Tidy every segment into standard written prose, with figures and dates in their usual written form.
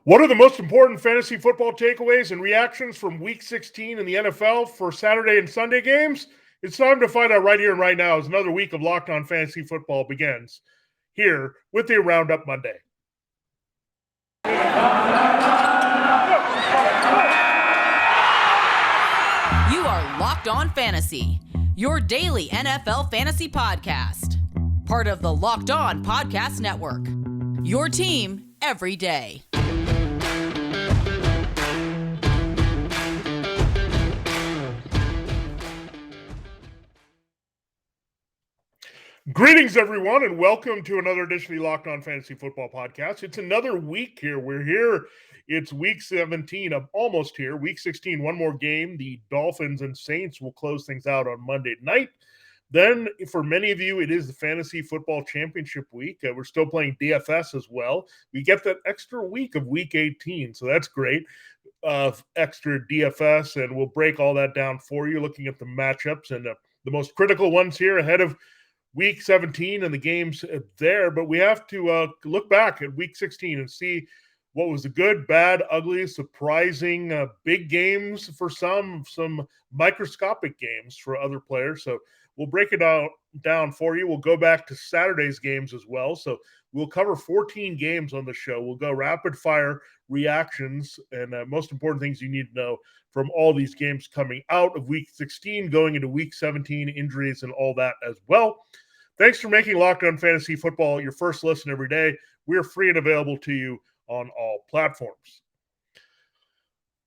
What are the most important fantasy football takeaways and reactions from Week 16 in the NFL for Saturday and Sunday games? It's time to find out right here and right now as another week of Locked On Fantasy Football begins here with the Roundup Monday. You are Locked On Fantasy, your daily NFL fantasy podcast. Part of the Locked On Podcast Network, your team every day. Greetings, everyone, and welcome to another edition of the Locked On Fantasy Football Podcast. It's another week here. We're here. It's Week 17, almost here. Week 16, one more game. The Dolphins and Saints will close things out on Monday night. Then, for many of you, it is the Fantasy Football Championship week. We're still playing DFS as well. We get that extra week of Week 18, so that's great. Extra DFS, and we'll break all that down for you, looking at the matchups and the most critical ones here ahead of Week 17 and the games there, but we have to look back at Week 16 and see what was the good, bad, ugly, surprising, big games for some microscopic games for other players. So we'll break it down for you. We'll go back to Saturday's games as well. So we'll cover 14 games on the show. We'll go rapid fire reactions and most important things you need to know from all these games coming out of Week 16, going into Week 17, injuries and all that as well. Thanks for making Locked On Fantasy Football your first listen every day. We're free and available to you on all platforms.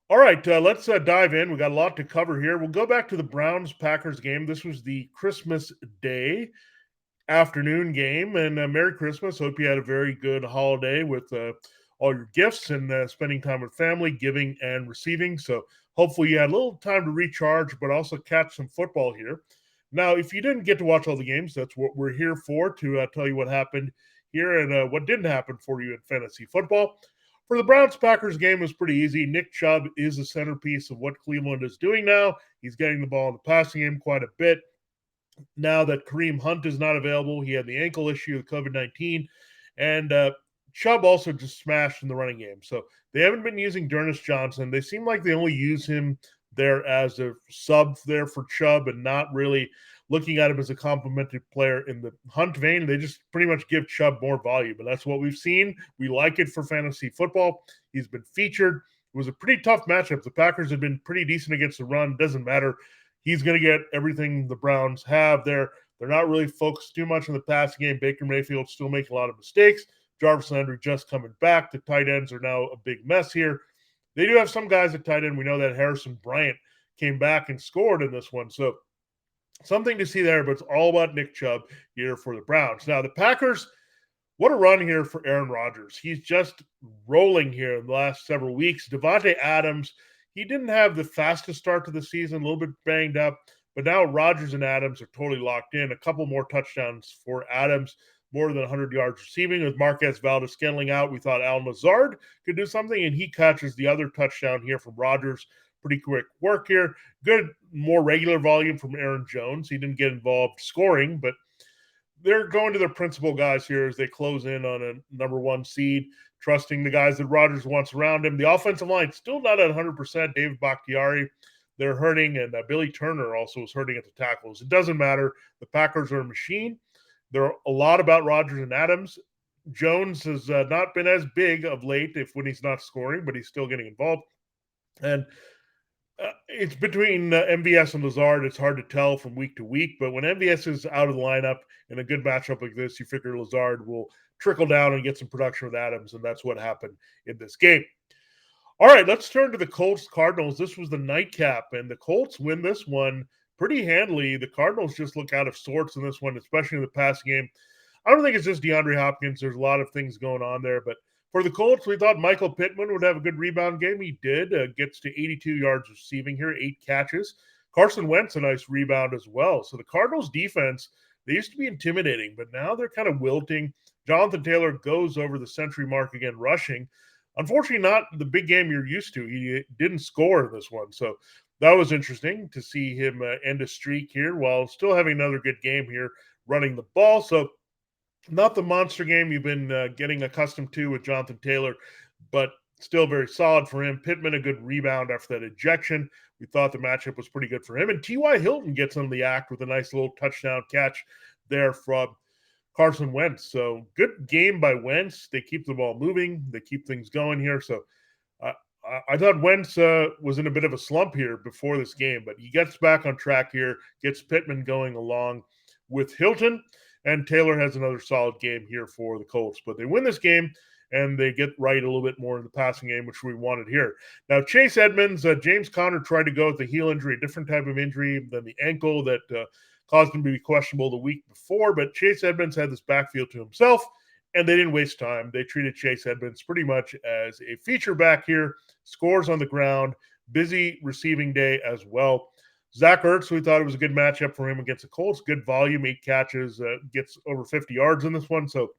All right, let's dive in. We got a lot to cover here. We'll go back to the Browns-Packers game. This was the Christmas Day afternoon game, and Merry Christmas. Hope you had a very good holiday with all your gifts and spending time with family, giving and receiving. So hopefully you had a little time to recharge, but also catch some football here. Now, if you didn't get to watch all the games, that's what we're here for, to tell you what happened here and what didn't happen for you in fantasy football. For the Browns-Packers game, it was pretty easy. Nick Chubb is the centerpiece of what Cleveland is doing now. He's getting the ball in the passing game quite a bit. Now that Kareem Hunt is not available, he had the ankle issue of COVID-19, and Chubb also just smashed in the running game. So they haven't been using D'Ernest Johnson. They seem like they only use him there as a sub there for Chubb and not really looking at him as a complementary player in the Hunt vein. They just pretty much give Chubb more volume, and that's what we've seen. We like it for fantasy football. He's been featured. It was a pretty tough matchup. The Packers have been pretty decent against the run. Doesn't matter. He's going to get everything the Browns have there. They're not really focused too much on the passing game. Baker Mayfield's still making a lot of mistakes. Jarvis Landry just coming back. The tight ends are now a big mess here. They do have some guys at tight end. We know that Harrison Bryant came back and scored in this one. So something to see there, but it's all about Nick Chubb here for the Browns. Now, the Packers, what a run here for Aaron Rodgers. He's just rolling here in the last several weeks. Devontae Adams, he didn't have the fastest start to the season, a little bit banged up, but now Rodgers and Adams are totally locked in. A couple more touchdowns for Adams. More than 100 yards receiving with Marquez Valdez-Scantling out. We thought Al Lazard could do something, and he catches the other touchdown here from Rodgers. Pretty quick work here. Good, more regular volume from Aaron Jones. He didn't get involved scoring, but they're going to their principal guys here as they close in on a number one seed, trusting the guys that Rodgers wants around him. The offensive line still not at 100%. David Bakhtiari, they're hurting, and Billy Turner also is hurting at the tackles. It doesn't matter. The Packers are a machine. They're a lot about Rodgers and Adams. Jones has not been as big of late when he's not scoring, but he's still getting involved. And it's between MVS and Lazard. It's hard to tell from week to week, but when MVS is out of the lineup in a good matchup like this, you figure Lazard will trickle down and get some production with Adams, and that's what happened in this game. All right, let's turn to the Colts-Cardinals. This was the nightcap, and the Colts win this one pretty handily. The Cardinals just look out of sorts in this one, especially in the passing game. I don't think it's just DeAndre Hopkins. There's a lot of things going on there, but for the Colts, we thought Michael Pittman would have a good rebound game. He did. Gets to 82 yards receiving here, 8 catches. Carson Wentz, a nice rebound as well. So the Cardinals defense, they used to be intimidating, but now they're kind of wilting. Jonathan Taylor goes over the century mark again rushing. Unfortunately, not the big game you're used to. He didn't score in this one. So that was interesting to see him end a streak here while still having another good game here running the ball. So not the monster game you've been getting accustomed to with Jonathan Taylor, but still very solid for him. Pittman, a good rebound after that ejection. We thought the matchup was pretty good for him. And T.Y. Hilton gets on the act with a nice little touchdown catch there from Carson Wentz. So good game by Wentz. They keep the ball moving. They keep things going here. So I thought Wentz was in a bit of a slump here before this game, but he gets back on track here, gets Pittman going along with Hilton, and Taylor has another solid game here for the Colts. But they win this game, and they get right a little bit more in the passing game, which we wanted here. Now, Chase Edmonds, James Conner tried to go with the heel injury, a different type of injury than the ankle that caused him to be questionable the week before, but Chase Edmonds had this backfield to himself, and they didn't waste time. They treated Chase Edmonds pretty much as a feature back here, scores on the ground, busy receiving day as well. Zach Ertz, we thought it was a good matchup for him against the Colts. Good volume, 8 catches, gets over 50 yards in this one. So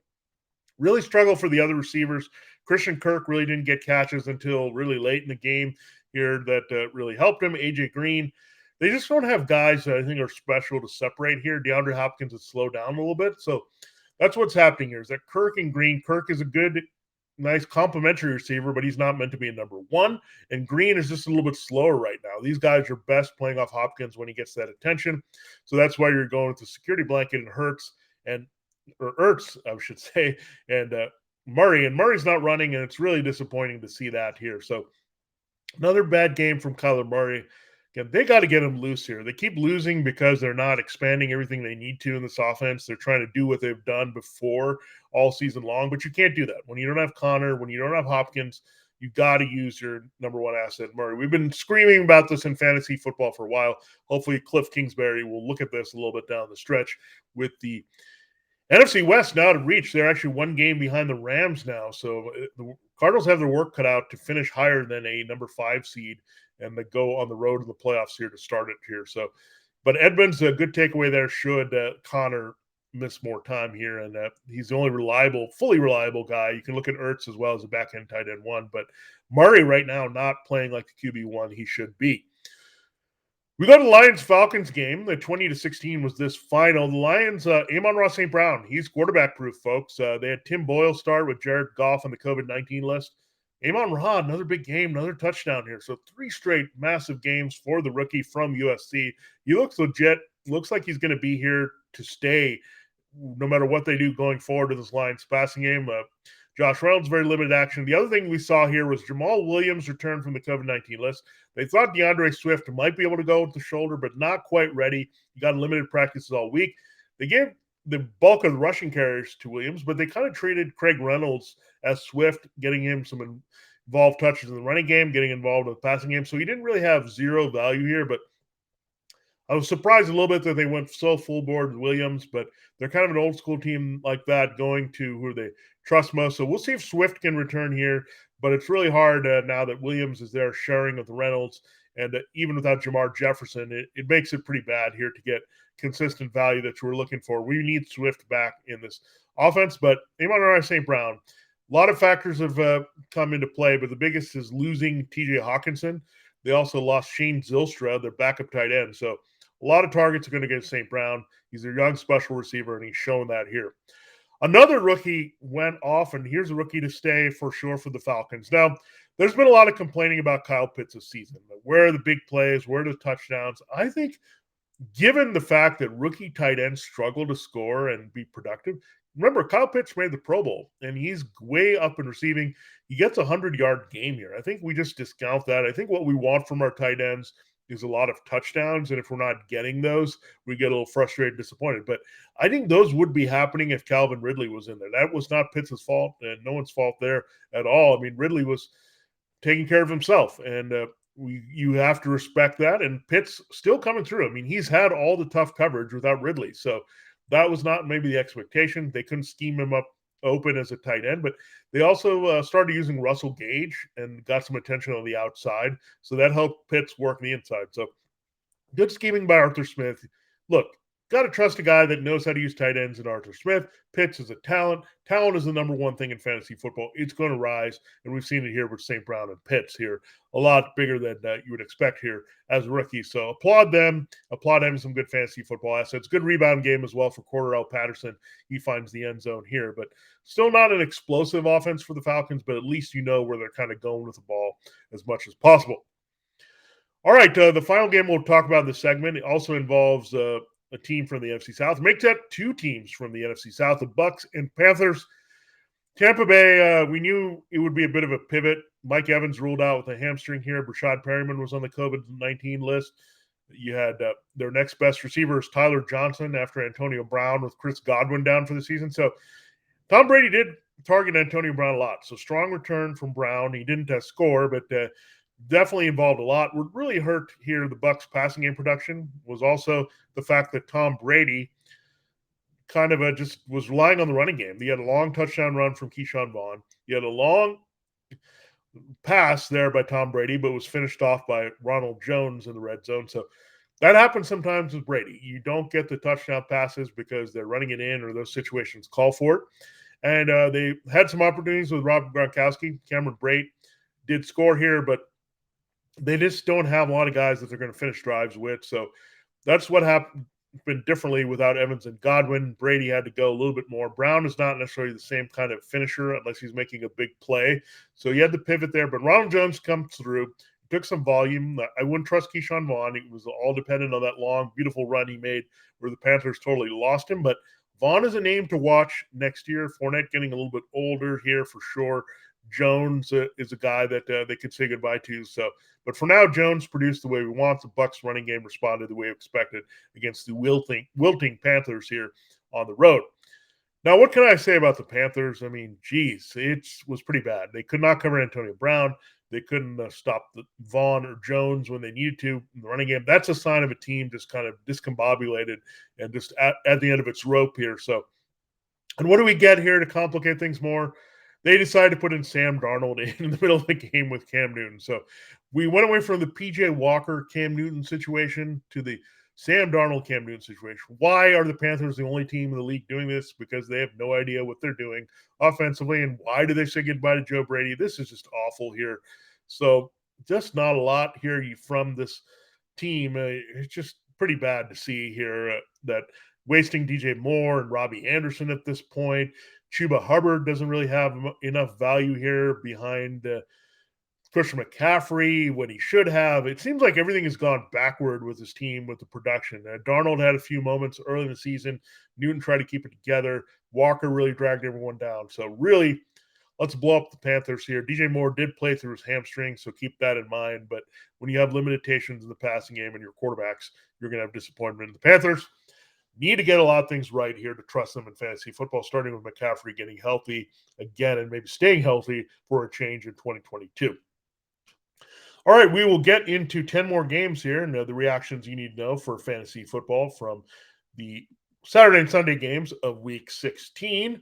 really struggle for the other receivers. Christian Kirk really didn't get catches until really late in the game here that really helped him. AJ Green, they just don't have guys that I think are special to separate here. DeAndre Hopkins has slowed down a little bit. So that's what's happening here is that Kirk and Green, Kirk is a good, nice complementary receiver, but he's not meant to be a number one. And Green is just a little bit slower right now. These guys are best playing off Hopkins when he gets that attention. So that's why you're going with the security blanket and Ertz, I should say, and Murray. And Murray's not running, and it's really disappointing to see that here. So another bad game from Kyler Murray. Again, they got to get him loose here. They keep losing because they're not expanding everything they need to in this offense. They're trying to do what they've done before all season long, but you can't do that. When you don't have Connor, when you don't have Hopkins, you got to use your number one asset, Murray. We've been screaming about this in fantasy football for a while. Hopefully Cliff Kingsbury will look at this a little bit down the stretch with the NFC West now to reach. They're actually one game behind the Rams now. So the Cardinals have their work cut out to finish higher than a number 5 seed, and they go on the road to the playoffs here to start it here. So, but Edmonds, a good takeaway there should Connor miss more time here. And he's the only fully reliable guy. You can look at Ertz as well as a back-end tight end 1, but Murray right now not playing like the QB1 he should be. We go to the Lions-Falcons game. The 20-16 was this final. The Lions, Amon-Ra St. Brown, he's quarterback-proof, folks. They had Tim Boyle start with Jared Goff on the COVID-19 list. Amon-Ra, another big game, another touchdown here. So 3 straight massive games for the rookie from USC. He looks legit. Looks like he's going to be here to stay no matter what they do going forward to this Lions passing game. Josh Reynolds, very limited action. The other thing we saw here was Jamal Williams returned from the COVID-19 list. They thought DeAndre Swift might be able to go with the shoulder, but not quite ready. He got limited practices all week. They gave the bulk of the rushing carries to Williams, but they kind of treated Craig Reynolds as Swift, getting him some involved touches in the running game, getting involved in the passing game. So he didn't really have zero value here, but I was surprised a little bit that they went so full board with Williams, but they're kind of an old school team like that, going to who they trust most. So we'll see if Swift can return here, but it's really hard now that Williams is there sharing with Reynolds, and even without Jamar Jefferson, it makes it pretty bad here to get consistent value that you were looking for. We need Swift back in this offense, but Amon-Ra St. Brown, a lot of factors have come into play, but the biggest is losing TJ Hawkinson. They also lost Shane Zylstra, their backup tight end. So a lot of targets are going to get St. Brown. He's a young special receiver, and he's shown that here. Another rookie went off, and here's a rookie to stay for sure for the Falcons. Now, there's been a lot of complaining about Kyle Pitts this season. Where are the big plays? Where are the touchdowns? I think given the fact that rookie tight ends struggle to score and be productive, remember, Kyle Pitts made the Pro Bowl, and he's way up in receiving. He gets a 100-yard game here. I think we just discount that. I think what we want from our tight ends is a lot of touchdowns, and if we're not getting those, we get a little frustrated, disappointed. But I think those would be happening if Calvin Ridley was in there. That was not Pitts' fault, and no one's fault there at all. I mean, Ridley was taking care of himself, and you have to respect that. And Pitts still coming through. I mean, he's had all the tough coverage without Ridley, so that was not maybe the expectation. They couldn't scheme him up open as a tight end, but they also started using Russell Gage and got some attention on the outside, so that helped Pitts work the inside. So good scheming by Arthur Smith. Look, got to trust a guy that knows how to use tight ends in Arthur Smith. Pitts is a talent. Talent is the number one thing in fantasy football. It's going to rise, and we've seen it here with St. Brown and Pitts here. A lot bigger than you would expect here as rookies. So applaud them. Applaud having some good fantasy football assets. Good rebound game as well for Cordarrelle Patterson. He finds the end zone here, but still not an explosive offense for the Falcons, but at least you know where they're kind of going with the ball as much as possible. All right, the final game we'll talk about in this segment also involves a team from the NFC South. Makes that two teams from the NFC South, the Bucs and Panthers. Tampa Bay, we knew it would be a bit of a pivot. Mike Evans ruled out with a hamstring here. Brashad Perryman was on the COVID-19 list. You had their next best receiver is Tyler Johnson after Antonio Brown with Chris Godwin down for the season. So Tom Brady did target Antonio Brown a lot. So strong return from Brown. He didn't score, but definitely involved a lot. What really hurt here, the Bucs passing game production, was also the fact that Tom Brady kind of just was relying on the running game. He had a long touchdown run from Keyshawn Vaughn. He had a long pass there by Tom Brady, but was finished off by Ronald Jones in the red zone. So that happens sometimes with Brady. You don't get the touchdown passes because they're running it in or those situations call for it. And they had some opportunities with Rob Gronkowski. Cameron Brate did score here, but they just don't have a lot of guys that they're going to finish drives with. So that's what happened differently without Evans and Godwin. Brady had to go a little bit more. Brown is not necessarily the same kind of finisher unless he's making a big play. So he had to pivot there. But Ronald Jones comes through, took some volume. I wouldn't trust Keyshawn Vaughn. It was all dependent on that long, beautiful run he made where the Panthers totally lost him. But Vaughn is a name to watch next year. Fournette getting a little bit older here for sure. Jones is a guy that they could say goodbye to. So, but for now, Jones produced the way we want. The Bucs running game responded the way we expected against the wilting Panthers here on the road. Now, what can I say about the Panthers? I mean, geez, it was pretty bad. They could not cover Antonio Brown. They couldn't stop Vaughn or Jones when they needed to in the running game. That's a sign of a team just kind of discombobulated and just at the end of its rope here. So, and what do we get here to complicate things more? They decided to put in Sam Darnold in the middle of the game with Cam Newton. So we went away from the P.J. Walker, Cam Newton situation to the Sam Darnold, Cam Newton situation. Why are the Panthers the only team in the league doing this? Because they have no idea what they're doing offensively. And why do they say goodbye to Joe Brady? This is just awful here. So just not a lot here from this team. It's just pretty bad to see here that wasting DJ Moore and Robbie Anderson at this point. Chuba Hubbard doesn't really have enough value here behind Christian McCaffrey when he should have. It seems like everything has gone backward with his team with the production. Darnold had a few moments early in the season. Newton tried to keep it together. Walker really dragged everyone down. So really, let's blow up the Panthers here. DJ Moore did play through his hamstring, so keep that in mind. But when you have limitations in the passing game and your quarterbacks, you're going to have disappointment in the Panthers. Need to get a lot of things right here to trust them in fantasy football, starting with McCaffrey getting healthy again and maybe staying healthy for a change in 2022. All right, we will get into 10 more games here and the reactions you need to know for fantasy football from the Saturday and Sunday games of Week 16.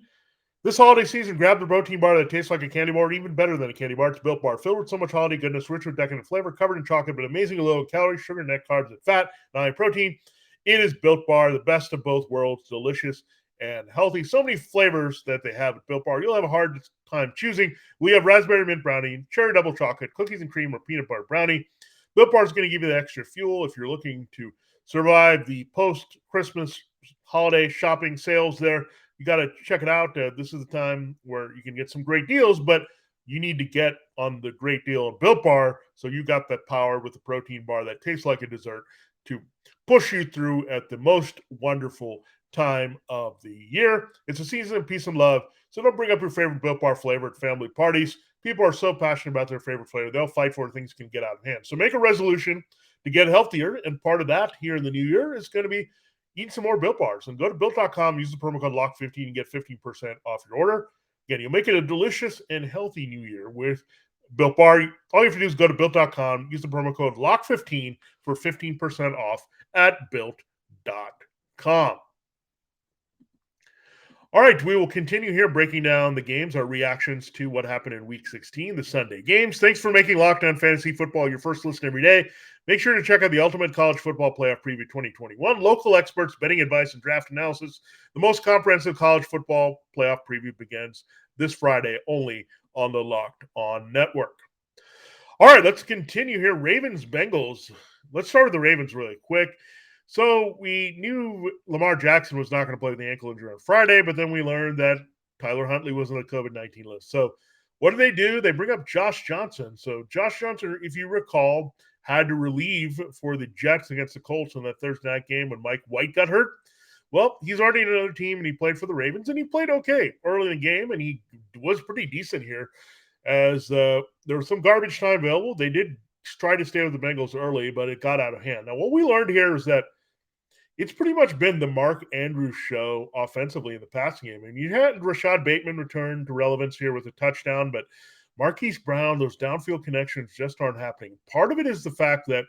This holiday season, grab the protein bar that tastes like a candy bar, or even better than a candy bar. It's Built Bar, filled with so much holiday goodness, rich with decadent flavor, covered in chocolate, but amazingly low in calories, sugar, net carbs, and fat, and high protein. It is Built Bar, the best of both worlds, delicious and healthy. So many flavors that they have at Built Bar. You'll have a hard time choosing. We have raspberry mint brownie, cherry double chocolate, cookies and cream, or peanut butter brownie. Built Bar is going to give you the extra fuel if you're looking to survive the post-Christmas holiday shopping sales there. You got to check it out. This is the time where you can get some great deals, but you need to get on the great deal of Built Bar so you got that power with the protein bar that tastes like a dessert to push you through at the most wonderful time of the year. It's a season of peace and love, so don't bring up your favorite Built Bar flavor at family parties. People are so passionate about their favorite flavor, they'll fight for it. Things can get out of hand. So make a resolution to get healthier, and part of that here in the new year is going to be eat some more Built Bars. And go to Built.com, use the promo code LOCK15 and get 15% off your order. Again, you'll make it a delicious and healthy new year with Built Bar. All you have to do is go to Built.com, use the promo code LOCK15 for 15% off at Built.com. All right, we will continue here breaking down the games, our reactions to what happened in Week 16, the Sunday games. Thanks for making Locked On Fantasy Football your first listen every day. Make sure to check out the Ultimate College Football Playoff Preview 2021. Local experts, betting advice, and draft analysis. The most comprehensive college football playoff preview begins this Friday only on the Locked On Network. All right, let's continue here. Ravens, Bengals. Let's start with the Ravens really quick. So we knew Lamar Jackson was not going to play with the ankle injury on Friday, but then we learned that Tyler Huntley was on the COVID-19 list. So what do? They bring up Josh Johnson. So Josh Johnson, if you recall, had to relieve for the Jets against the Colts in that Thursday night game when Mike White got hurt. Well, he's already in another team, and he played for the Ravens, and he played okay early in the game, and he was pretty decent here as there was some garbage time available. They did try to stay with the Bengals early, but it got out of hand. Now, what we learned here is that it's pretty much been the Mark Andrews show offensively in the passing game. And you had Rashad Bateman return to relevance here with a touchdown, but Marquise Brown, those downfield connections just aren't happening. Part of it is the fact that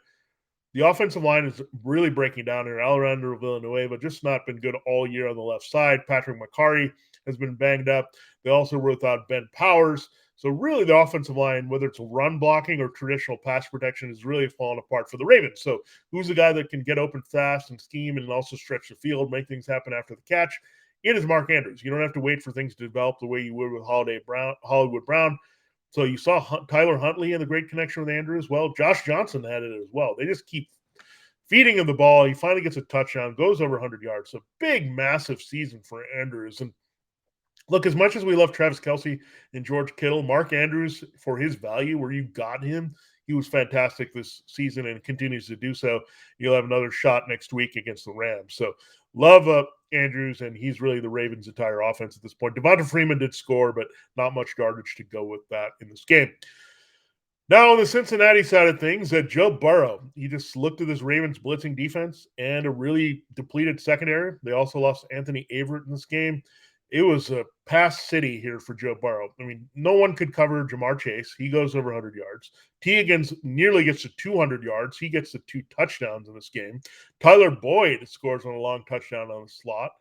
the offensive line is really breaking down here. Alejandro Villanueva just not been good all year on the left side. Patrick McCarry has been banged up. They also were without Ben Powers. So really the offensive line, whether it's run blocking or traditional pass protection, is really falling apart for the Ravens. So who's the guy that can get open fast and scheme and also stretch the field, make things happen after the catch? It is Mark Andrews. You don't have to wait for things to develop the way you would with Hollywood Brown. So you saw Tyler Huntley and the great connection with Andrews. Well, Josh Johnson had it as well. They just keep feeding him the ball. He finally gets a touchdown, goes over 100 yards. So big, massive season for Andrews. And look, as much as we love Travis Kelce and George Kittle, Mark Andrews, for his value, where you got him, he was fantastic this season and continues to do so. You'll have another shot next week against the Rams. So love Andrews, and he's really the Ravens' entire offense at this point. Devonta Freeman did score, but not much yardage to go with that in this game. Now, on the Cincinnati side of things, Joe Burrow, he just looked at this Ravens blitzing defense and a really depleted secondary. They also lost Anthony Averett in this game. It was a pass city here for Joe Burrow. I mean, no one could cover Jamar Chase. He goes over 100 yards. T. Higgins nearly gets to 200 yards. He gets to 2 touchdowns in this game. Tyler Boyd scores on a long touchdown on the slot.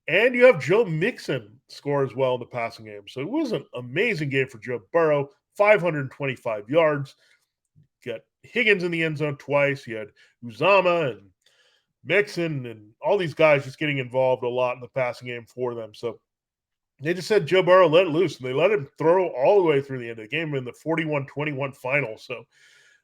And you have Joe Mixon score as well in the passing game. So it was an amazing game for Joe Burrow, 525 yards. You got Higgins in the end zone twice. You had Uzama and Mixon and all these guys just getting involved a lot in the passing game for them. So they just said Joe Burrow let it loose, and they let him throw all the way through the end of the game in the 41-21 final. So,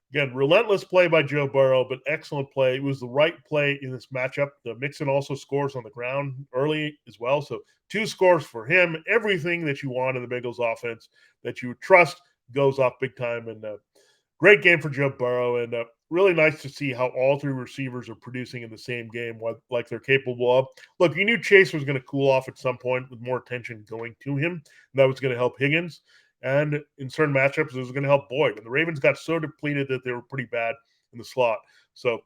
again, relentless play by Joe Burrow, but excellent play. It was the right play in this matchup. Mixon also scores on the ground early as well. So 2 scores for him. Everything that you want in the Bengals offense that you trust goes off big time. And great game for Joe Burrow, and really nice to see how all 3 receivers are producing in the same game like they're capable of. Look, you knew Chase was going to cool off at some point with more attention going to him, and that was going to help Higgins. And in certain matchups, it was going to help Boyd. And the Ravens got so depleted that they were pretty bad in the slot. So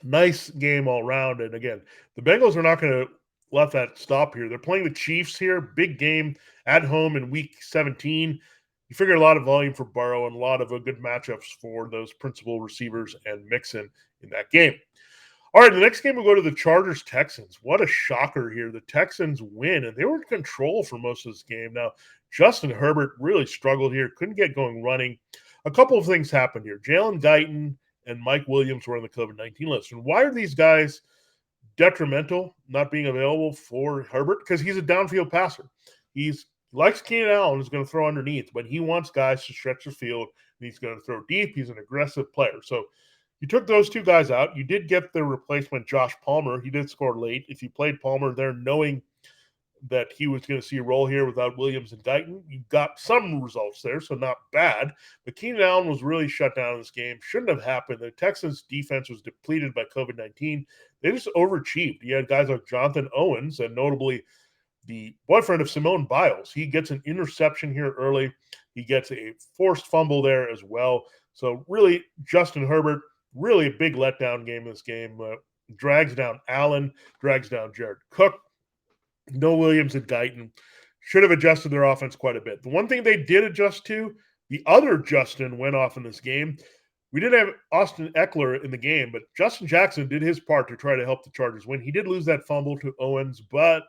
nice game all around. And again, the Bengals are not going to let that stop here. They're playing the Chiefs here. Big game at home in Week 17. You figure a lot of volume for Burrow and a lot of good matchups for those principal receivers and Mixon in that game. All right, the next game we'll go to the Chargers-Texans. What a shocker here. The Texans win, and they were in control for most of this game. Now, Justin Herbert really struggled here, couldn't get going running. A couple of things happened here. Jalen Guyton and Mike Williams were on the COVID-19 list. And why are these guys detrimental, not being available for Herbert? Because he's a downfield passer. He likes Keenan Allen, is going to throw underneath, but he wants guys to stretch the field, and he's going to throw deep. He's an aggressive player. So you took those 2 guys out. You did get the replacement, Josh Palmer. He did score late. If you played Palmer there knowing that he was going to see a role here without Williams and Guyton, you got some results there, so not bad. But Keenan Allen was really shut down in this game. Shouldn't have happened. The Texans' defense was depleted by COVID-19. They just overachieved. You had guys like Jonathan Owens, and notably the boyfriend of Simone Biles. He gets an interception here early. He gets a forced fumble there as well. So really, Justin Herbert, really a big letdown game in this game. Drags down Allen, drags down Jared Cook. No Williams and Guyton. Should have adjusted their offense quite a bit. The one thing they did adjust to, the other Justin went off in this game. We did have Austin Eckler in the game, but Justin Jackson did his part to try to help the Chargers win. He did lose that fumble to Owens, but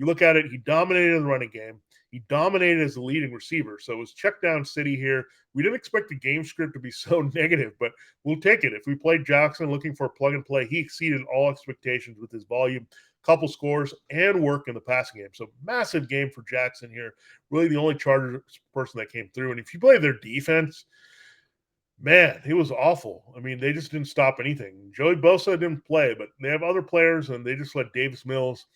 you look at it, he dominated the running game. He dominated as the leading receiver. So it was check down city here. We didn't expect the game script to be so negative, but we'll take it. If we played Jackson looking for a plug and play, he exceeded all expectations with his volume, couple scores, and work in the passing game. So massive game for Jackson here. Really the only Chargers person that came through. And if you play their defense, man, it was awful. I mean, they just didn't stop anything. Joey Bosa didn't play, but they have other players, and they just let Davis Mills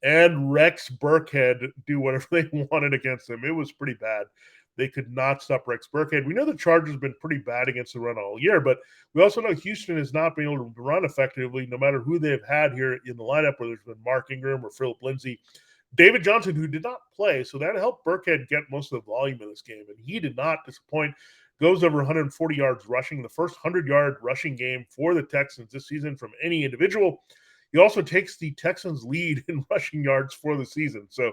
and Rex Burkhead do whatever they wanted against them. It was pretty bad. They could not stop Rex Burkhead. We know the Chargers have been pretty bad against the run all year, but we also know Houston has not been able to run effectively no matter who they've had here in the lineup, whether it's been Mark Ingram or Philip Lindsay. David Johnson, who did not play, so that helped Burkhead get most of the volume in this game, and he did not disappoint. Goes over 140 yards rushing, the first 100-yard rushing game for the Texans this season from any individual. He also takes the Texans' lead in rushing yards for the season. So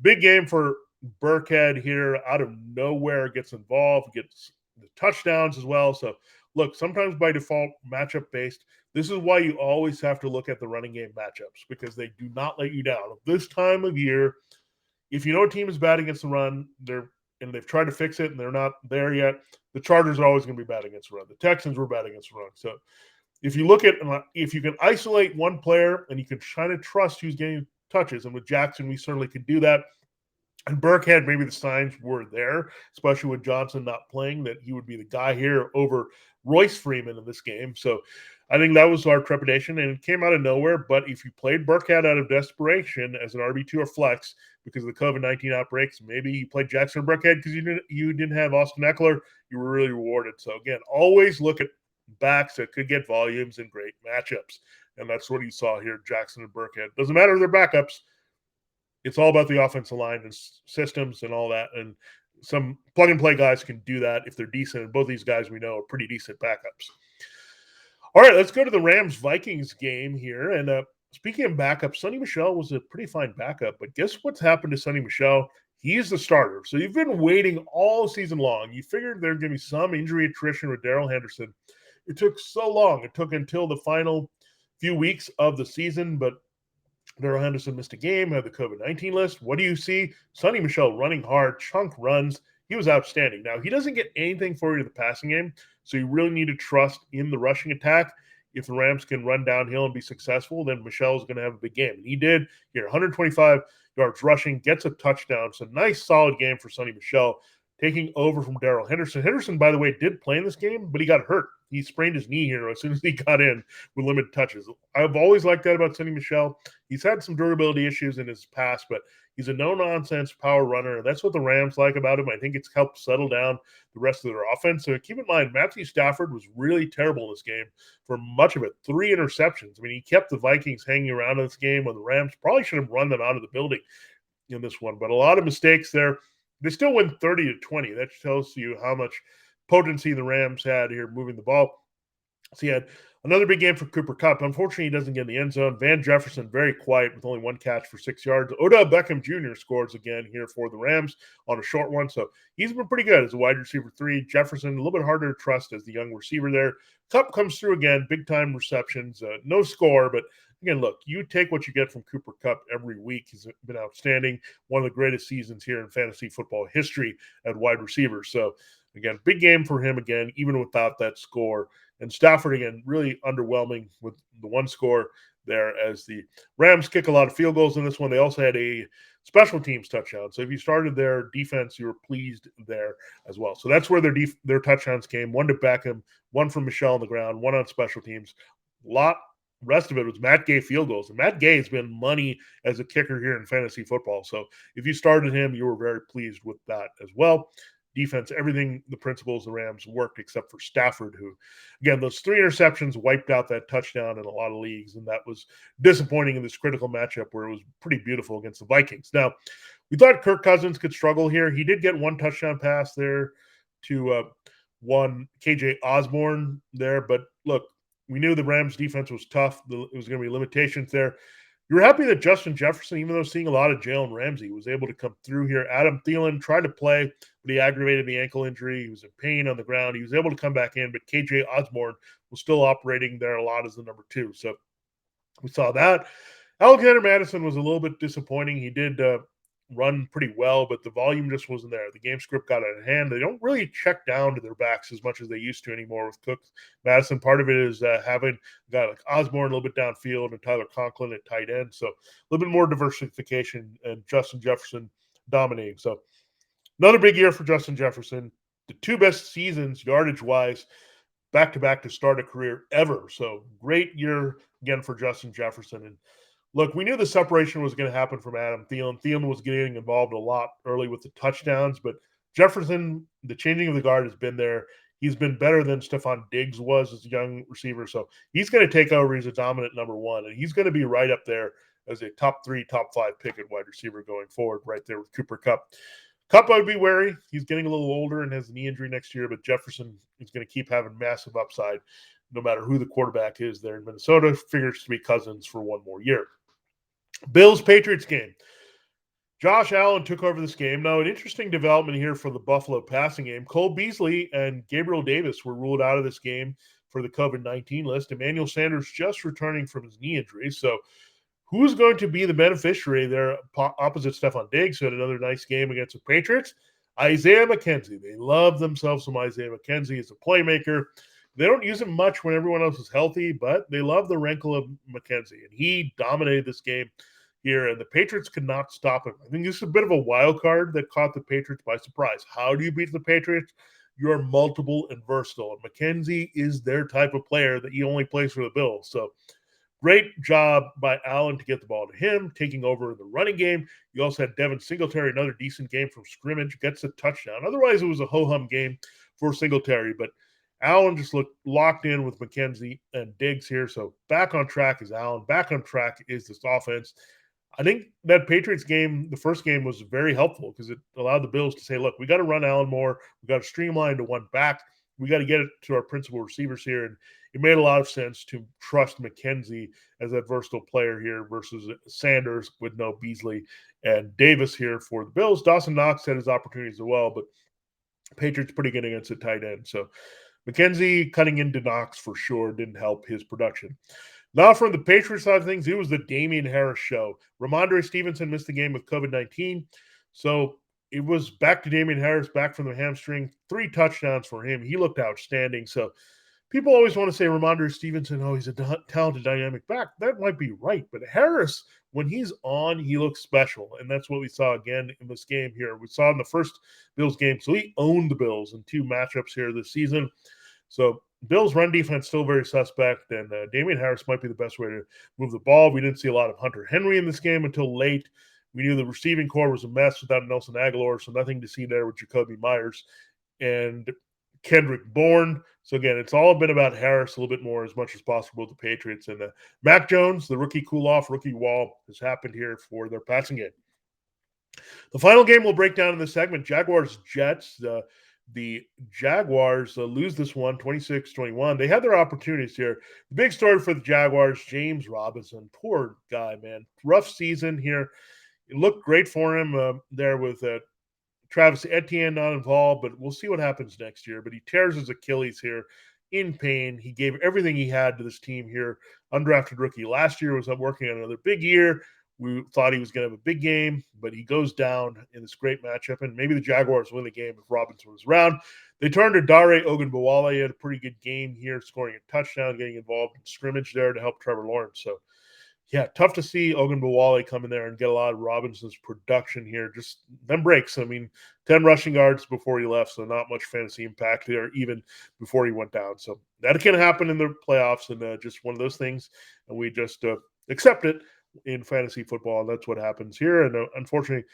big game for Burkhead here. Out of nowhere, gets involved, gets the touchdowns as well. So look, sometimes by default, matchup based. This is why you always have to look at the running game matchups because they do not let you down. This time of year, if you know a team is bad against the run, they've tried to fix it and they're not there yet, the Chargers are always going to be bad against the run. The Texans were bad against the run. So if you look at, if you can isolate one player and you can try to trust who's getting touches, and with Jackson, we certainly could do that. And Burkhead, maybe the signs were there, especially with Johnson not playing, that he would be the guy here over Royce Freeman in this game. So I think that was our trepidation, and it came out of nowhere. But if you played Burkhead out of desperation as an RB2 or flex because of the COVID-19 outbreaks, maybe you played Jackson or Burkhead because you didn't have Austin Eckler, you were really rewarded. So again, always look at backs that could get volumes and great matchups. And that's what you saw here, Jackson and Burkhead. Doesn't matter if they're backups. It's all about the offensive line and systems and all that. And some plug-and-play guys can do that if they're decent. And both these guys we know are pretty decent backups. All right, let's go to the Rams-Vikings game here. And speaking of backups, Sonny Michelle was a pretty fine backup. But guess what's happened to Sonny Michelle? He's the starter. So you've been waiting all season long. You figured there'd be some injury attrition with Darrell Henderson. It took so long. It took until the final few weeks of the season, but Darrell Henderson missed a game, had the COVID-19 list. What do you see? Sonny Michelle running hard, chunk runs. He was outstanding. Now, he doesn't get anything for you to the passing game, so you really need to trust in the rushing attack. If the Rams can run downhill and be successful, then Michelle is going to have a big game. And he did. Here, 125 yards rushing, gets a touchdown. So nice, solid game for Sonny Michelle, taking over from Darrell Henderson. Henderson, by the way, did play in this game, but he got hurt. He sprained his knee here as soon as he got in with limited touches. I've always liked that about Sonny Michelle. He's had some durability issues in his past, but he's a no-nonsense power runner, and that's what the Rams like about him. I think it's helped settle down the rest of their offense. So keep in mind, Matthew Stafford was really terrible in this game for much of it. 3 interceptions. I mean, he kept the Vikings hanging around in this game when the Rams probably should have run them out of the building in this one. But a lot of mistakes there. They still win 30-20. That tells you how much potency the Rams had here moving the ball. So he had another big game for Cooper Kupp. Unfortunately, he doesn't get in the end zone. Van Jefferson, very quiet with only 1 catch for 6 yards. Odell Beckham Jr. scores again here for the Rams on a short one. So he's been pretty good as a wide receiver 3. Jefferson, a little bit harder to trust as the young receiver there. Kupp comes through again, big-time receptions. No score, but again, look, you take what you get from Cooper Kupp every week. He's been outstanding. One of the greatest seasons here in fantasy football history at wide receiver. So again, big game for him again, even without that score. And Stafford, again, really underwhelming with the 1 score there as the Rams kick a lot of field goals in this one. They also had a special teams touchdown. So if you started their defense, you were pleased there as well. So that's where their touchdowns came. 1 to Beckham, 1 from Michelle on the ground, 1 on special teams. Rest of it was Matt Gay field goals. And Matt Gay has been money as a kicker here in fantasy football. So if you started him, you were very pleased with that as well. Defense, everything, the principles, the Rams worked except for Stafford, who, again, those 3 interceptions wiped out that touchdown in a lot of leagues, and that was disappointing in this critical matchup where it was pretty beautiful against the Vikings. Now, we thought Kirk Cousins could struggle here. He did get 1 touchdown pass there to one KJ Osborne there, but look, we knew the Rams defense was tough. It was going to be limitations there. You're happy that Justin Jefferson, even though seeing a lot of Jalen Ramsey, was able to come through here. Adam Thielen tried to play, but he aggravated the ankle injury. He was in pain on the ground. He was able to come back in, but KJ Osborne was still operating there a lot as the number 2. So we saw that. Alexander Madison was a little bit disappointing. He did run pretty well, but the volume just wasn't there. The game script got out of hand. They don't really check down to their backs as much as they used to anymore with Cook. Madison, part of it is having a guy like Osborne a little bit downfield and Tyler Conklin at tight end. So a little bit more diversification and Justin Jefferson dominating. So another big year for Justin Jefferson. The two best seasons yardage-wise back-to-back to start a career ever. So great year again for Justin Jefferson. And look, we knew the separation was going to happen from Adam Thielen. Thielen was getting involved a lot early with the touchdowns, but Jefferson, the changing of the guard has been there. He's been better than Stephon Diggs was as a young receiver. So he's going to take over. He's a dominant number one, and he's going to be right up there as a top 3, top 5 pick at wide receiver going forward, right there with Cooper Kupp. Kupp, I would be wary. He's getting a little older and has a knee injury next year, but Jefferson is going to keep having massive upside no matter who the quarterback is there in Minnesota. Figures to be Cousins for one more year. Bills-Patriots game. Josh Allen took over this game. Now, an interesting development here for the Buffalo passing game. Cole Beasley and Gabriel Davis were ruled out of this game for the COVID-19 list. Emmanuel Sanders just returning from his knee injury. So who's going to be the beneficiary there opposite Stephon Diggs, who had another nice game against the Patriots? Isaiah McKenzie. They love themselves some Isaiah McKenzie as a playmaker. They don't use him much when everyone else is healthy, but they love the wrinkle of McKenzie, and he dominated this game here, and the Patriots could not stop him. I think this is a bit of a wild card that caught the Patriots by surprise. How do you beat the Patriots? You're multiple and versatile, and McKenzie is their type of player that he only plays for the Bills. So great job by Allen to get the ball to him, taking over the running game. You also had Devin Singletary, another decent game from scrimmage, gets a touchdown. Otherwise, it was a ho-hum game for Singletary, but Allen just looked locked in with McKenzie and Diggs here. So back on track is Allen. Back on track is this offense. I think that Patriots game, the first game, was very helpful because it allowed the Bills to say, look, we got to run Allen more. We got to streamline to one back. We got to get it to our principal receivers here. And it made a lot of sense to trust McKenzie as that versatile player here versus Sanders with no Beasley and Davis here for the Bills. Dawson Knox had his opportunities as well, but Patriots pretty good against the tight end. So McKenzie cutting into Knox for sure didn't help his production. Now from the Patriots side of things, it was the Damian Harris show. Ramondre Stevenson missed the game with COVID-19. So it was back to Damian Harris, back from the hamstring. 3 touchdowns for him. He looked outstanding. So people always want to say Ramondre Stevenson, oh, he's a talented dynamic back. That might be right. But Harris, when he's on, he looks special. And that's what we saw again in this game here. We saw in the first Bills game. So he owned the Bills in 2 matchups here this season. So Bills' run defense still very suspect, and Damian Harris might be the best way to move the ball. We didn't see a lot of Hunter Henry in this game until late. We knew the receiving core was a mess without Nelson Aguilar, so nothing to see there with Jacoby Myers and Kendrick Bourne. So, again, it's all been about Harris a little bit more as much as possible with the Patriots. And Mac Jones, the rookie cool-off, rookie wall has happened here for their passing game. The final game we'll break down in this segment, Jaguars-Jets. The Jaguars lose this one, 26-21. They had their opportunities here. The big story for the Jaguars, James Robinson. Poor guy, man. Rough season here. It looked great for him there with Travis Etienne not involved, but we'll see what happens next year. But he tears his Achilles here in pain. He gave everything he had to this team here. Undrafted rookie last year, was working on another big year. We thought he was going to have a big game, but he goes down in this great matchup, and maybe the Jaguars win the game if Robinson was around. They turned to Dare Ogunbowale. He had a pretty good game here, scoring a touchdown, getting involved in scrimmage there to help Trevor Lawrence. So, yeah, tough to see Ogunbowale come in there and get a lot of Robinson's production here. Just them breaks. I mean, 10 rushing yards before he left, so not much fantasy impact there even before he went down. So that can happen in the playoffs, and just one of those things, and we just accept it in fantasy football, and that's what happens here. And unfortunately,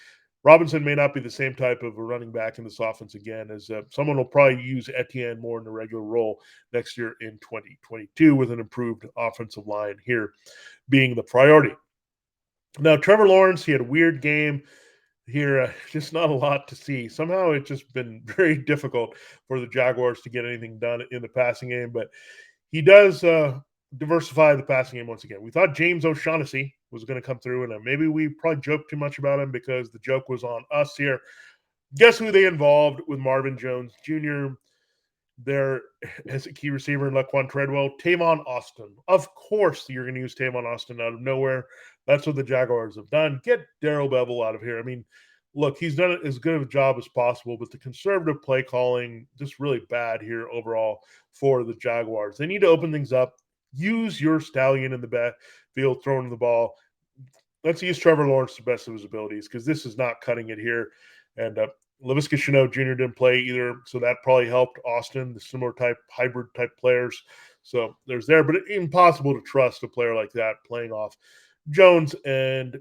Robinson may not be the same type of a running back in this offense again, as someone will probably use Etienne more in a regular role next year in 2022 with an improved offensive line here being the priority. Now, Trevor Lawrence, he had a weird game here, just not a lot to see. Somehow it's just been very difficult for the Jaguars to get anything done in the passing game, but he does diversify the passing game once again. We thought James O'Shaughnessy was going to come through, and maybe we probably joked too much about him because the joke was on us here. Guess who they involved with Marvin Jones Jr. there as a key receiver in Laquan Treadwell? Tavon Austin. Of course you're going to use Tavon Austin out of nowhere. That's what the Jaguars have done. Get Darrell Bevel out of here. I mean, look, he's done as good of a job as possible, but the conservative play calling just really bad here overall for the Jaguars. They need to open things up. Use your stallion in the backfield, throwing the ball. Let's use Trevor Lawrence to the best of his abilities because this is not cutting it here. And Laviska Shenault Jr. didn't play either, so that probably helped Austin, the similar type, hybrid type players. So there's there, but it's impossible to trust a player like that playing off Jones and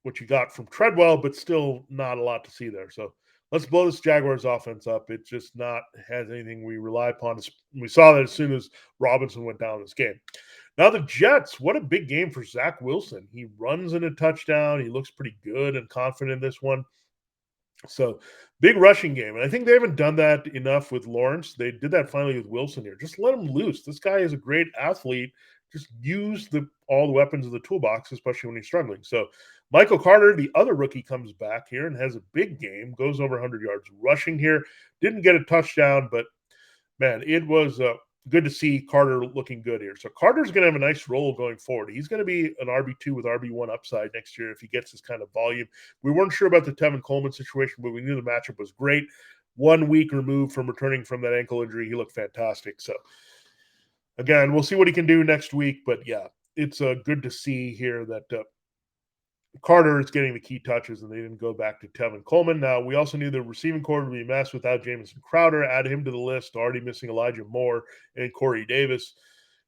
what you got from Treadwell, but still not a lot to see there. So let's blow this Jaguars offense up. It just not has anything we rely upon. We saw that as soon as Robinson went down this game. Now the Jets, what a big game for Zach Wilson. He runs in a touchdown. He looks pretty good and confident in this one. So big rushing game. And I think they haven't done that enough with Lawrence. They did that finally with Wilson here. Just let him loose. This guy is a great athlete. Just use all the weapons of the toolbox, especially when he's struggling. So Michael Carter, the other rookie, comes back here and has a big game, goes over 100 yards rushing here. Didn't get a touchdown, but, man, it was good to see Carter looking good here. So Carter's going to have a nice role going forward. He's going to be an RB2 with RB1 upside next year if he gets this kind of volume. We weren't sure about the Tevin Coleman situation, but we knew the matchup was great. 1 week removed from returning from that ankle injury. He looked fantastic. So, again, we'll see what he can do next week. But, yeah, it's good to see here that Carter is getting the key touches, and they didn't go back to Tevin Coleman. Now, we also knew the receiving core would be a mess without Jamison Crowder. Add him to the list, already missing Elijah Moore and Corey Davis.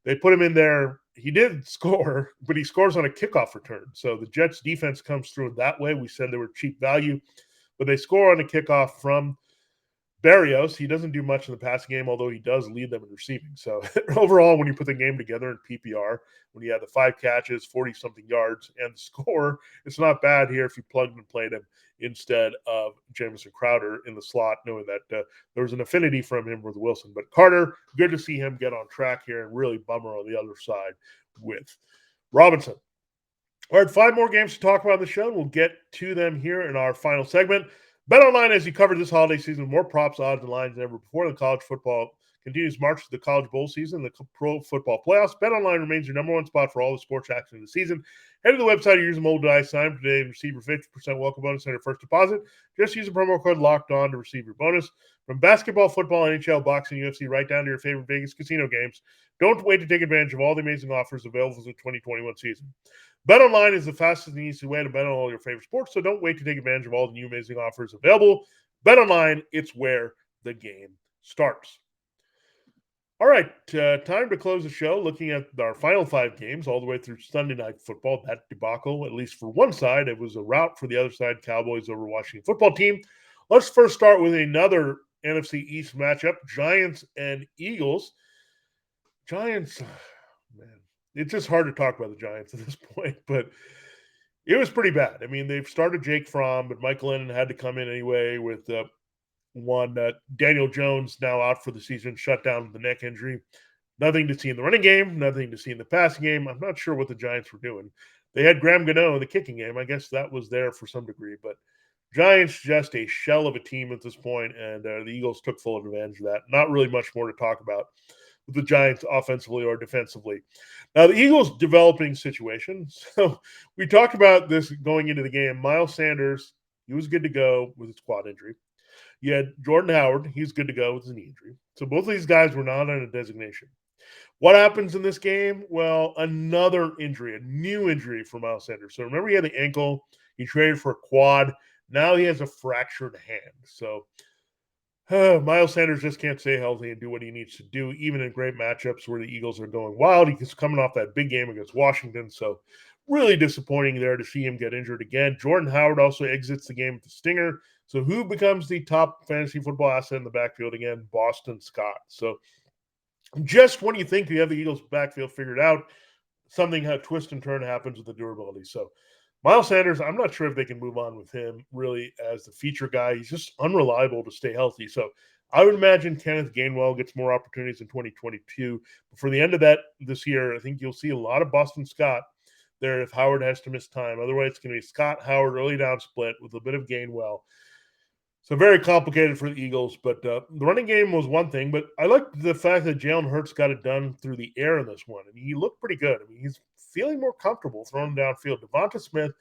They put him in there. He did score, but he scores on a kickoff return. So the Jets defense comes through that way. We said they were cheap value, but they score on a kickoff from Barrios. He doesn't do much in the passing game, although he does lead them in receiving. So overall, when you put the game together in PPR, when you have the 5 catches, 40-something yards, and the score, it's not bad here if you plugged and played him instead of Jamison Crowder in the slot, knowing that there was an affinity from him with Wilson. But Carter, good to see him get on track here, and really bummer on the other side with Robinson. All right, 5 more games to talk about on the show, and we'll get to them here in our final segment. BetOnline, as you covered this holiday season, more props, odds, and lines than ever before. The college football continues March to the college bowl season, the pro football playoffs. BetOnline remains your number one spot for all the sports action of the season. Head to the website or use a mobile device, sign up today and receive your 50% welcome bonus on your first deposit. Just use the promo code LOCKEDON to receive your bonus. From basketball, football, NHL, boxing, UFC, right down to your favorite Vegas casino games. Don't wait to take advantage of all the amazing offers available for the 2021 season. BetOnline is the fastest and easiest way to bet on all your favorite sports, so don't wait to take advantage of all the new amazing offers available. BetOnline, it's where the game starts. All right, time to close the show looking at our final 5 games all the way through Sunday Night Football. That debacle, at least for one side, it was a rout for the other side, Cowboys over Washington football team. Let's first start with another NFC East matchup, Giants and Eagles. Giants, man. It's just hard to talk about the Giants at this point, but it was pretty bad. I mean, they've started Jake Fromm, but Mike Lennon had to come in anyway with Daniel Jones now out for the season, shut down with the neck injury. Nothing to see in the running game, nothing to see in the passing game. I'm not sure what the Giants were doing. They had Graham Gano in the kicking game. I guess that was there for some degree, but Giants just a shell of a team at this point, and the Eagles took full advantage of that. Not really much more to talk about with the Giants offensively or defensively. Now, the Eagles developing situation. So we talked about this going into the game. Miles Sanders, he was good to go with his quad injury. You had Jordan Howard, he's good to go with his knee injury. So both of these guys were not on a designation. What happens in this game? Well, another injury, a new injury for Miles Sanders. So remember, he had the ankle. He traded for a quad. Now he has a fractured hand. So Miles Sanders just can't stay healthy and do what he needs to do, even in great matchups where the Eagles are going wild. He's coming off that big game against Washington, so really disappointing there to see him get injured again. Jordan Howard also exits the game with the stinger. So who becomes the top fantasy football asset in the backfield again? Boston Scott. So just when you think you have the Eagles backfield figured out, something, a twist and turn happens with the durability. So Miles Sanders, I'm not sure if they can move on with him really as the feature guy. He's just unreliable to stay healthy. So I would imagine Kenneth Gainwell gets more opportunities in 2022. But for the end of that this year, I think you'll see a lot of Boston Scott there if Howard has to miss time. Otherwise, it's going to be Scott, Howard, early down split with a bit of Gainwell. So very complicated for the Eagles, but the running game was one thing. But I liked the fact that Jalen Hurts got it done through the air in this one. I mean, he looked pretty good. I mean, he's feeling more comfortable throwing downfield. Devonta Smith,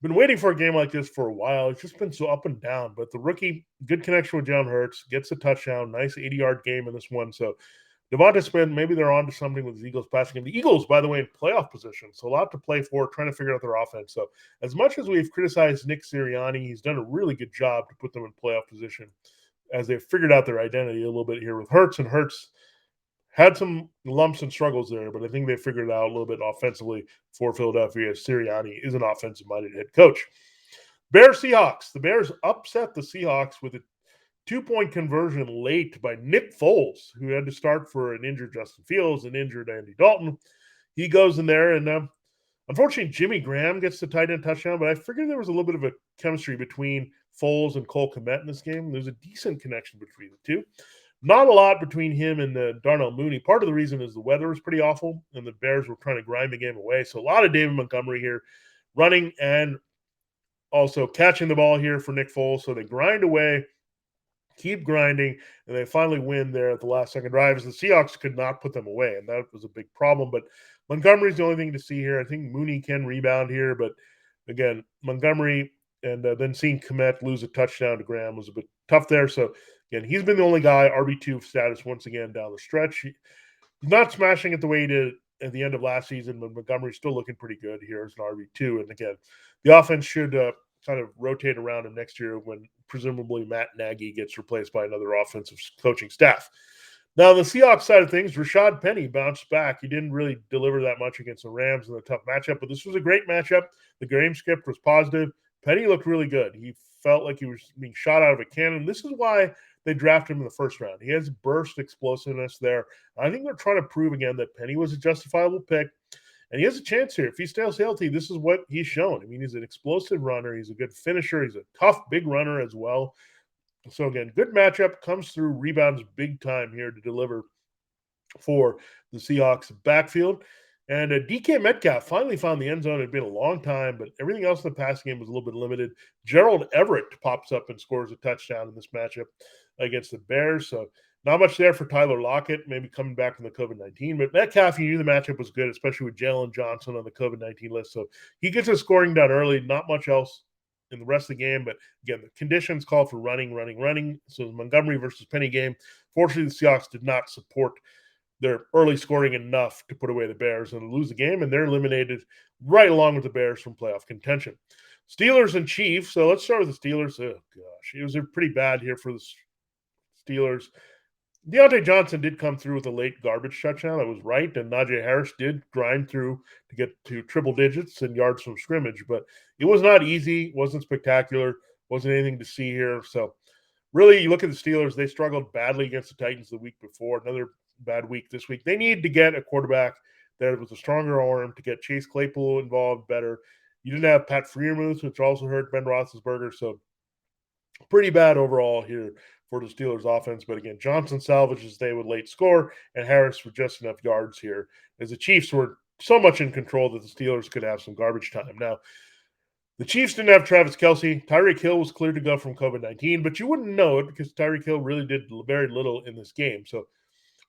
been waiting for a game like this for a while. It's just been so up and down. But the rookie, good connection with Jalen Hurts, gets a touchdown, nice 80-yard game in this one. So Devonta Smith, maybe they're on to something with the Eagles passing game. The Eagles, by the way, in playoff position, so a lot to play for, trying to figure out their offense. So as much as we've criticized Nick Sirianni, he's done a really good job to put them in playoff position as they've figured out their identity a little bit here with Hurts. And Hurts had some lumps and struggles there, but I think they figured it out a little bit offensively for Philadelphia. Sirianni is an offensive-minded head coach. Bears Seahawks. The Bears upset the Seahawks with a 2-point conversion late by Nick Foles, who had to start for an injured Justin Fields and injured Andy Dalton. He goes in there, and unfortunately, Jimmy Graham gets the tight end touchdown, but I figured there was a little bit of a chemistry between Foles and Cole Kmet in this game. There's a decent connection between the two. Not a lot between him and Darnell Mooney. Part of the reason is the weather was pretty awful, and the Bears were trying to grind the game away. So a lot of David Montgomery here running and also catching the ball here for Nick Foles. So they grind away, keep grinding, and they finally win there at the last second drive as the Seahawks could not put them away, and that was a big problem. But Montgomery's the only thing to see here. I think Mooney can rebound here, but again, Montgomery and then seeing Kmet lose a touchdown to Graham was a bit tough there. So again, he's been the only guy, RB2 status once again down the stretch. He's not smashing it the way he did at the end of last season, but Montgomery's still looking pretty good here as an RB2. And again, the offense should kind of rotate around him next year when presumably Matt Nagy gets replaced by another offensive coaching staff. Now, the Seahawks side of things, Rashad Penny bounced back. He didn't really deliver that much against the Rams in a tough matchup, but this was a great matchup. The game script was positive. Penny looked really good. He felt like he was being shot out of a cannon. This is why they drafted him in the first round. He has burst explosiveness there. I think they're trying to prove again that Penny was a justifiable pick, and he has a chance here. If he stays healthy, this is what he's shown. I mean, he's an explosive runner. He's a good finisher. He's a tough, big runner as well. So, again, good matchup. Comes through, rebounds big time here to deliver for the Seahawks backfield. And DK Metcalf finally found the end zone. It had been a long time, but everything else in the passing game was a little bit limited. Gerald Everett pops up and scores a touchdown in this matchup against the Bears. So not much there for Tyler Lockett, maybe coming back from the COVID-19. But Metcalf, you knew the matchup was good, especially with Jalen Johnson on the COVID-19 list. So he gets his scoring done early. Not much else in the rest of the game. But, again, the conditions call for running. So the Montgomery versus Penny game, fortunately, the Seahawks did not support their early scoring enough to put away the Bears and lose the game, and they're eliminated right along with the Bears from playoff contention. Steelers and Chiefs. So let's start with the Steelers. Oh, gosh. It was pretty bad here for the Steelers. Deontay Johnson did come through with a late garbage touchdown. That was right, and Najee Harris did grind through to get to triple digits and yards from scrimmage, but it was not easy. Wasn't spectacular. Wasn't anything to see here. So really, you look at the Steelers, they struggled badly against the Titans the week before. Another bad week this week. They need to get a quarterback that was a stronger arm to get Chase Claypool involved better. You didn't have Pat Freiermuth, which also hurt Ben Roethlisberger. So pretty bad overall here for the Steelers offense. But again, Johnson salvages they would late score, and Harris with just enough yards here as the Chiefs were so much in control that the Steelers could have some garbage time. Now, the Chiefs didn't have Travis Kelce. Tyreek Hill was cleared to go from COVID-19, but you wouldn't know it because Tyreek Hill really did very little in this game. So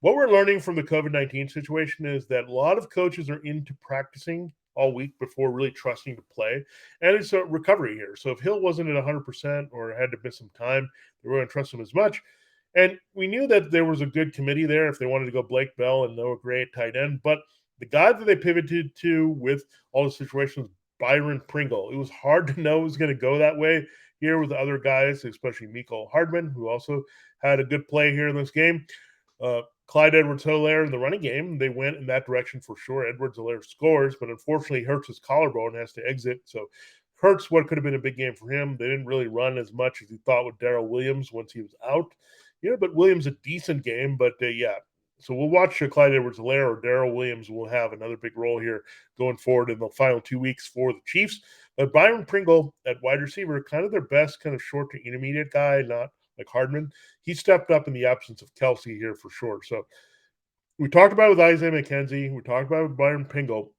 what we're learning from the COVID-19 situation is that a lot of coaches are into practicing all week before really trusting to play. And it's a recovery here. So if Hill wasn't at 100% or had to miss some time, they weren't going to trust him as much. And we knew that there was a good committee there if they wanted to go Blake Bell and Noah Gray at tight end. But the guy that they pivoted to with all the situations, Byron Pringle. It was hard to know it was going to go that way here with the other guys, especially Mecole Hardman, who also had a good play here in this game. Clyde Edwards-Helaire in the running game, they went in that direction for sure. Edwards-Helaire scores, but unfortunately hurts his collarbone, has to exit. So hurts what could have been a big game for him. They didn't really run as much as he thought with Darrell Williams once he was out. Yeah, but Williams a decent game, but yeah. So we'll watch Clyde Edwards-Helaire or Darrell Williams will have another big role here going forward in the final 2 weeks for the Chiefs. But Byron Pringle at wide receiver, kind of their best kind of short to intermediate guy, not like Hardman. He stepped up in the absence of Kelce here for sure. So we talked about it with Isaiah McKenzie. We talked about it with Byron Pringle.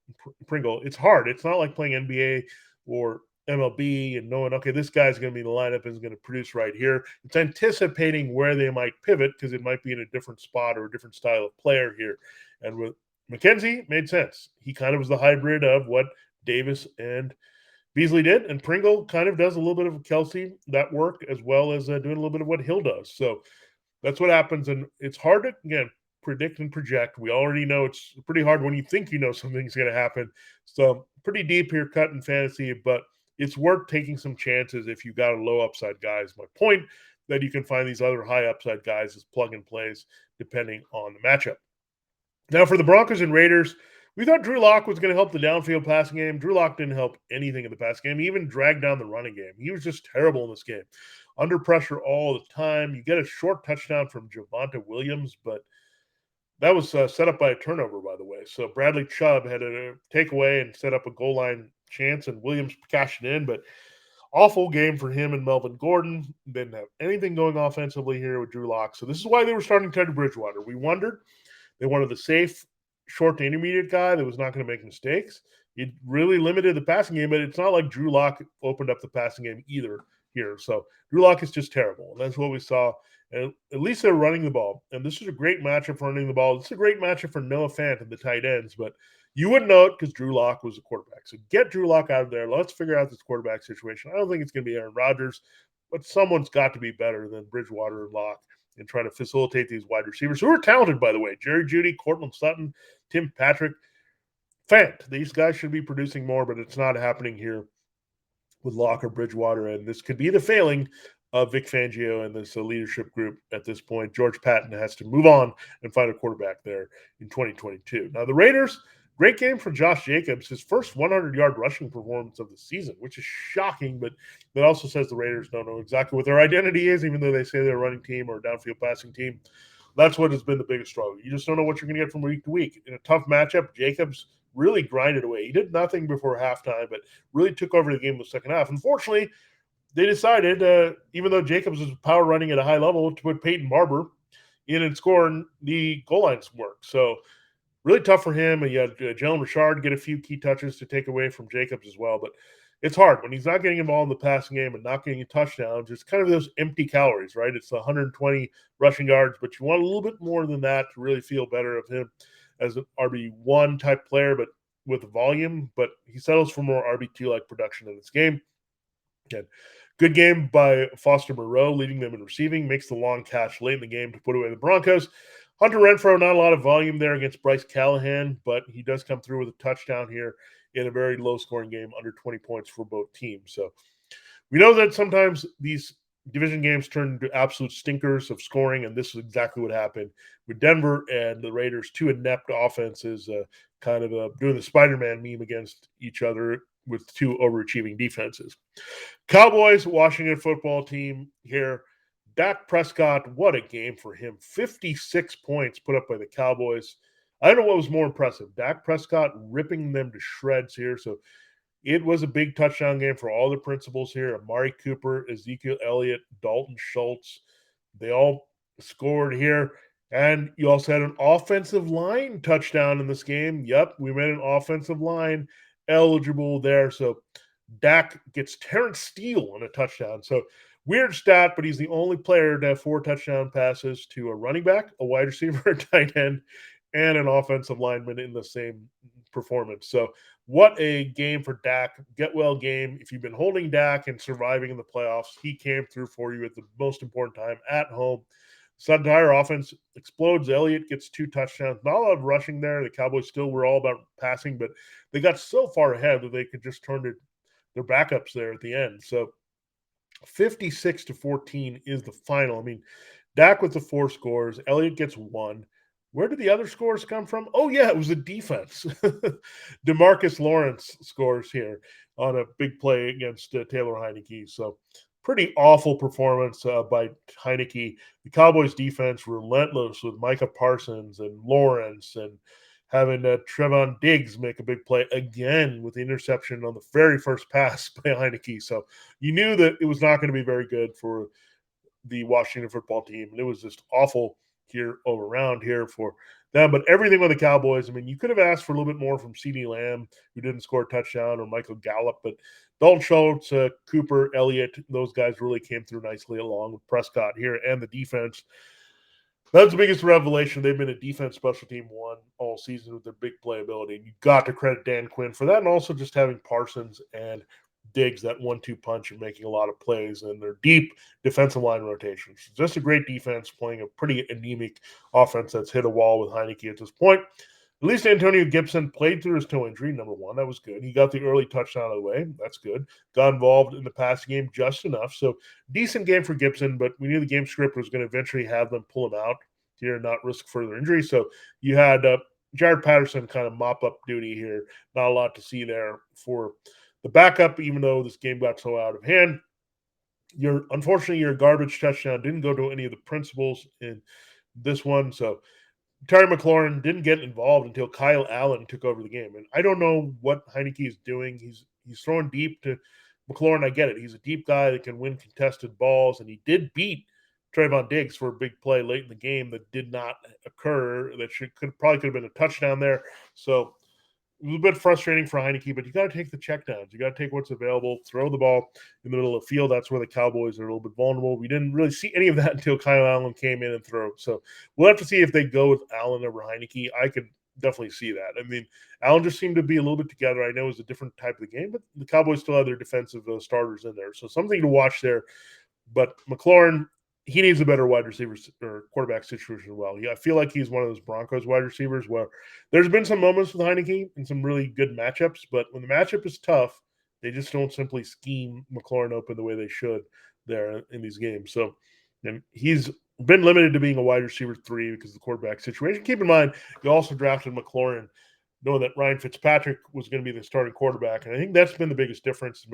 It's hard. It's not like playing NBA or MLB and knowing, okay, this guy's going to be in the lineup and is going to produce right here. It's anticipating where they might pivot because it might be in a different spot or a different style of player here. And with McKenzie made sense. He kind of was the hybrid of what Davis and Beasley did, and Pringle kind of does a little bit of Kelsey that work as well as doing a little bit of what Hill does. So that's what happens, and it's hard to, again, predict and project. We already know it's pretty hard when you think you know something's going to happen. So pretty deep here cut in fantasy, but it's worth taking some chances if you got a low upside guys. My point that you can find these other high upside guys is plug and plays depending on the matchup. Now for the Broncos and Raiders, we thought Drew Lock was going to help the downfield passing game. Drew Lock didn't help anything in the passing game. He even dragged down the running game. He was just terrible in this game. Under pressure all the time. You get a short touchdown from Javonte Williams, but that was set up by a turnover, by the way. So Bradley Chubb had a takeaway and set up a goal line chance, and Williams cashed it in, but awful game for him and Melvin Gordon. Didn't have anything going offensively here with Drew Lock. So this is why they were starting Teddy Bridgewater. We wondered. They wanted the safe, short to intermediate guy that was not going to make mistakes. It really limited the passing game, but it's not like Drew Lock opened up the passing game either here. So Drew Lock is just terrible, and that's what we saw. And at least they're running the ball, and this is a great matchup for running the ball. It's a great matchup for Noah Fant and the tight ends, but you wouldn't know it because Drew Lock was the quarterback. So get Drew Lock out of there. Let's figure out this quarterback situation. I don't think it's going to be Aaron Rodgers, but someone's got to be better than Bridgewater and Lock and try to facilitate these wide receivers who are talented, by the way. Jerry Jeudy, Cortland Sutton, Tim Patrick, Fant. These guys should be producing more, but it's not happening here with Lock or Bridgewater, and this could be the failing of Vic Fangio and this leadership group at this point. George Patton has to move on and find a quarterback there in 2022. Now, the Raiders, great game for Josh Jacobs, his first 100-yard rushing performance of the season, which is shocking, but that also says the Raiders don't know exactly what their identity is, even though they say they're a running team or a downfield passing team. That's what has been the biggest struggle. You just don't know what you're going to get from week to week. In a tough matchup, Jacobs really grinded away. He did nothing before halftime, but really took over the game in the second half. Unfortunately, they decided, even though Jacobs was power running at a high level, to put Peyton Barber in and score, and the goal lines work. So really tough for him. And you had Jalen Richard get a few key touches to take away from Jacobs as well. But it's hard when he's not getting involved in the passing game and not getting a touchdown. Just kind of those empty calories, right? It's 120 rushing yards, but you want a little bit more than that to really feel better of him as an RB1 type player, but with volume. But he settles for more RB2 like production in this game. Again, good game by Foster Moreau, leading them in receiving, makes the long catch late in the game to put away the Broncos. Hunter Renfrow, not a lot of volume there against Bryce Callahan, but he does come through with a touchdown here in a very low-scoring game, under 20 points for both teams. So we know that sometimes these division games turn into absolute stinkers of scoring, and this is exactly what happened with Denver and the Raiders, two inept offenses kind of doing the Spider-Man meme against each other with two overachieving defenses. Cowboys Washington football team here. Dak Prescott, what a game for him. 56 points put up by the Cowboys. I don't know what was more impressive. Dak Prescott ripping them to shreds here. So it was a big touchdown game for all the principals here. Amari Cooper, Ezekiel Elliott, Dalton Schultz. They all scored here. And you also had an offensive line touchdown in this game. Yep, we made an offensive line eligible there. So Dak gets Terrence Steele on a touchdown. So weird stat, but he's the only player to have 4 touchdown passes to a running back, a wide receiver, a tight end, and an offensive lineman in the same performance. So what a game for Dak. Get well game. If you've been holding Dak and surviving in the playoffs, he came through for you at the most important time at home. So entire offense explodes. Elliott gets 2 touchdowns. Not a lot of rushing there. The Cowboys still were all about passing, but they got so far ahead that they could just turn to their backups there at the end. So 56-14 is the final. I mean, Dak with the 4 scores. Elliott gets 1. Where did the other scores come from? Oh, yeah, it was the defense. DeMarcus Lawrence scores here on a big play against Taylor Heineke. So pretty awful performance by Heineke. The Cowboys defense relentless with Micah Parsons and Lawrence, and having Trevon Diggs make a big play again with the interception on the very first pass by Heineke. So you knew that it was not going to be very good for the Washington football team. And it was just awful here over around here for them. But everything with the Cowboys, I mean, you could have asked for a little bit more from CeeDee Lamb, who didn't score a touchdown, or Michael Gallup. But Dalton Schultz, Cooper, Elliott, those guys really came through nicely along with Prescott here and the defense. That's the biggest revelation. They've been a defense special team one all season with their big playability. And you got to credit Dan Quinn for that. And also just having Parsons and Diggs, that 1-2 punch, and making a lot of plays and their deep defensive line rotations. Just a great defense playing a pretty anemic offense that's hit a wall with Heineke at this point. At least Antonio Gibson played through his toe injury, number one. That was good. He got the early touchdown out of the way. That's good. Got involved in the passing game just enough. So decent game for Gibson, but we knew the game script was going to eventually have them pull him out here and not risk further injury. So you had Jared Patterson kind of mop up duty here. Not a lot to see there for the backup, even though this game got so out of hand. Unfortunately, your garbage touchdown didn't go to any of the principals in this one. So Terry McLaurin didn't get involved until Kyle Allen took over the game. And I don't know what Heineke is doing. He's throwing deep to McLaurin. I get it. He's a deep guy that can win contested balls, and he did beat Trayvon Diggs for a big play late in the game that did not occur. That probably could have been a touchdown there. So it was a bit frustrating for Heineke, but you got to take the checkdowns. You got to take what's available, throw the ball in the middle of the field. That's where the Cowboys are a little bit vulnerable. We didn't really see any of that until Kyle Allen came in and threw. So we'll have to see if they go with Allen over Heineke. I could definitely see that. I mean, Allen just seemed to be a little bit together. I know it's a different type of the game, but the Cowboys still have their defensive starters in there. So something to watch there. But McLaurin, he needs a better wide receiver or quarterback situation as well. I feel like he's one of those Broncos wide receivers where there's been some moments with Heineke and some really good matchups, but when the matchup is tough, they just don't simply scheme McLaurin open the way they should there in these games. So, and he's been limited to being a wide receiver 3 because of the quarterback situation. Keep in mind, you also drafted McLaurin knowing that Ryan Fitzpatrick was going to be the starting quarterback, and I think that's been the biggest difference.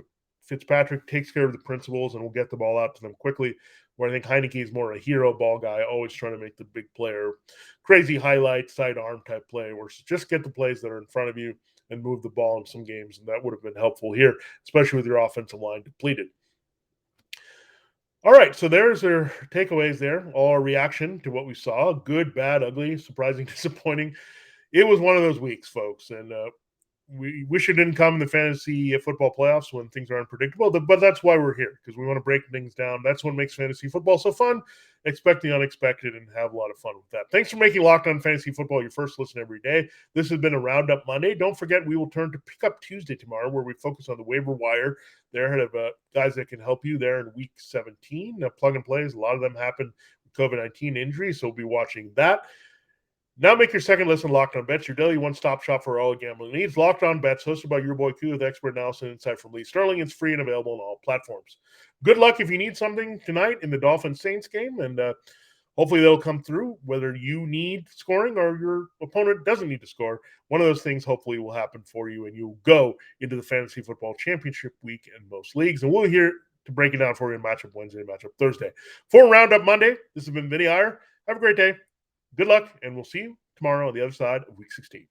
Fitzpatrick takes care of the principals and will get the ball out to them quickly, where I think Heineke is more a hero ball guy, always trying to make the big player, crazy highlight, sidearm type play, where just get the plays that are in front of you and move the ball in some games. And that would have been helpful here, especially with your offensive line depleted. All right, so there's our takeaways there, all our reaction to what we saw. Good, bad, ugly, surprising, disappointing. It was one of those weeks, folks, and we wish it didn't come in the fantasy football playoffs when things are unpredictable, but that's why we're here, because we want to break things down. That's what makes fantasy football so fun. Expect the unexpected and have a lot of fun with that. Thanks for making Locked On Fantasy Football your first listen every day. This has been a Roundup Monday. Don't forget, we will turn to Pick Up Tuesday tomorrow, where we focus on the waiver wire. They're ahead of guys that can help you there in week 17. Plug and plays, a lot of them happen with COVID-19 injuries, so we'll be watching that. Now make your second listen Locked On Bets, your daily one-stop shop for all gambling needs. Locked On Bets, hosted by your boy Q with expert analysis and insight from Lee Sterling. It's free and available on all platforms. Good luck if you need something tonight in the Dolphins-Saints game, and hopefully they'll come through, whether you need scoring or your opponent doesn't need to score. One of those things hopefully will happen for you, and you'll go into the Fantasy Football Championship week in most leagues. And we'll be here to break it down for you in Matchup Wednesday and Matchup Thursday. For Roundup Monday, this has been Vinnie Iyer. Have a great day. Good luck, and we'll see you tomorrow on the other side of Week 16.